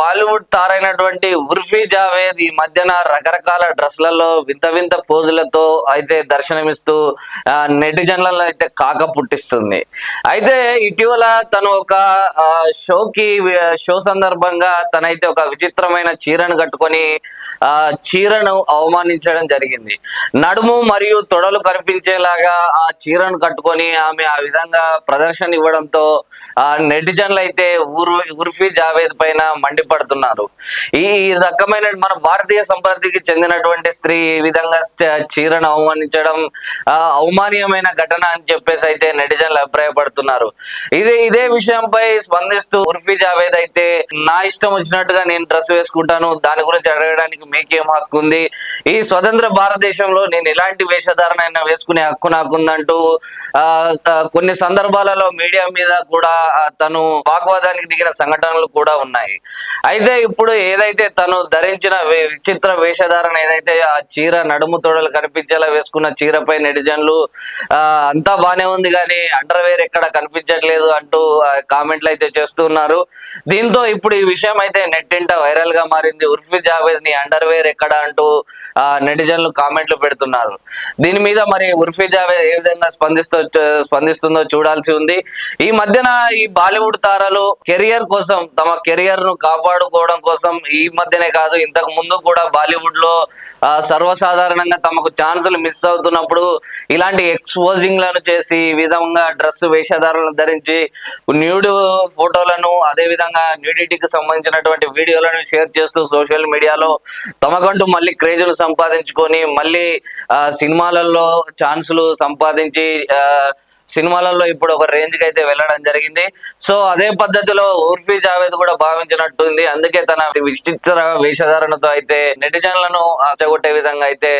బాలీవుడ్ తారైనటువంటి ఉర్ఫీ జావేద్ ఈ మధ్యన రకరకాల డ్రెస్లలో వింత వింత పోజులతో అయితే దర్శనమిస్తూ నెటిజన్లలో అయితే కాక పుట్టిస్తుంది. అయితే ఇటీవల తను ఒక షో సందర్భంగా తనైతే ఒక విచిత్రమైన చీరను కట్టుకొని చీరను అవమానించడం జరిగింది. నడుము మరియు తొడలు కనిపించేలాగా ఆ చీరను కట్టుకొని ఆమె ఆ విధంగా ప్రదర్శన ఇవ్వడంతో నెటిజన్లు అయితే ఉర్ఫీ జావేద్ పైన మండిపడుతున్నారు. ఈ రకమైన మన భారతీయ సంప్రదాయానికి చెందినటువంటి స్త్రీ ఈ విధంగా చీరను అవమానించడం అవమానీయమైన ఘటన అని చెప్పేసి అయితే నెటిజన్లు అభిప్రాయపడుతున్నారు. ఇదే విషయంపై స్పందిస్తూ ఉర్ఫీ జావేద్ అయితే నా ఇష్టం వచ్చినట్టుగా నేను డ్రెస్ వేసుకుంటాను, దాని గురించి అడగడానికి మీకేం హక్కు ఉంది, ఈ స్వతంత్ర భారతదేశంలో నేను ఎలాంటి వేషధారణ అయినా వేసుకునే హక్కు నాకుందంటూ కొన్ని సందర్భాలలో మీడియా మీద కూడా తను వాగ్వాదానికి దిగిన సంఘటనలు కూడా ఉన్నాయి. అయితే ఇప్పుడు ఏదైతే తను ధరించిన విచిత్ర వేషధారణ ఏదైతే ఆ చీర నడుము తొడలు కనిపించేలా వేసుకున్న చీరపై నెటిజన్లు అంతా బానే ఉంది కానీ అండర్వేర్ ఎక్కడ కనిపించట్లేదు అంటూ కామెంట్లు అయితే చేస్తున్నారు. దీంతో ఇప్పుడు ఈ విషయం అయితే నెట్టింట వైరల్ గా మారింది. ఉర్ఫీ జావేద్ ని అండర్వేర్ ఎక్కడ అంటూ నెటిజన్లు కామెంట్లు పెడుతున్నారు. దీని మీద మరి ఉర్ఫీ జావేద్ ఏ విధంగా స్పందిస్తుందో చూడాల్సి ఉంది. ఈ మధ్యన ఈ బాలీవుడ్ తారలు కెరియర్ కోసం తమ కెరియర్ ను కాపాడుకోవడం కోసం ఈ మధ్యనే కాదు ఇంతకు ముందు కూడా బాలీవుడ్ లో సర్వసాధారణంగా తమకు ఛాన్సులు మిస్ అవుతున్నప్పుడు ఇలాంటి ఎక్స్పోజింగ్ లను చేసి ఈ విధంగా డ్రెస్ వేషధారణలు ధరించి న్యూడ్ ఫోటోలను అదే విధంగా న్యూడిటీకి సంబంధించినటువంటి వీడియోలను షేర్ చేస్తూ సోషల్ మీడియాలో తమకంటూ మళ్ళీ క్రేజులు సంపాదించుకొని మళ్ళీ సినిమాలలో ఛాన్సులు సంపాదించి సినిమాలలో ఇప్పుడు ఒక రేంజ్ కి అయితే వెళ్ళడం జరిగింది. సో అదే పద్ధతిలో ఉర్ఫీ జావేద్ కూడా భావించినట్టుంది. అందుకే తన విచిత్ర వేషధారణతో అయితే నెటిజన్లను ఆచగొట్టే విధంగా అయితే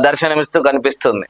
దర్శనమిస్తూ కనిపిస్తుంది.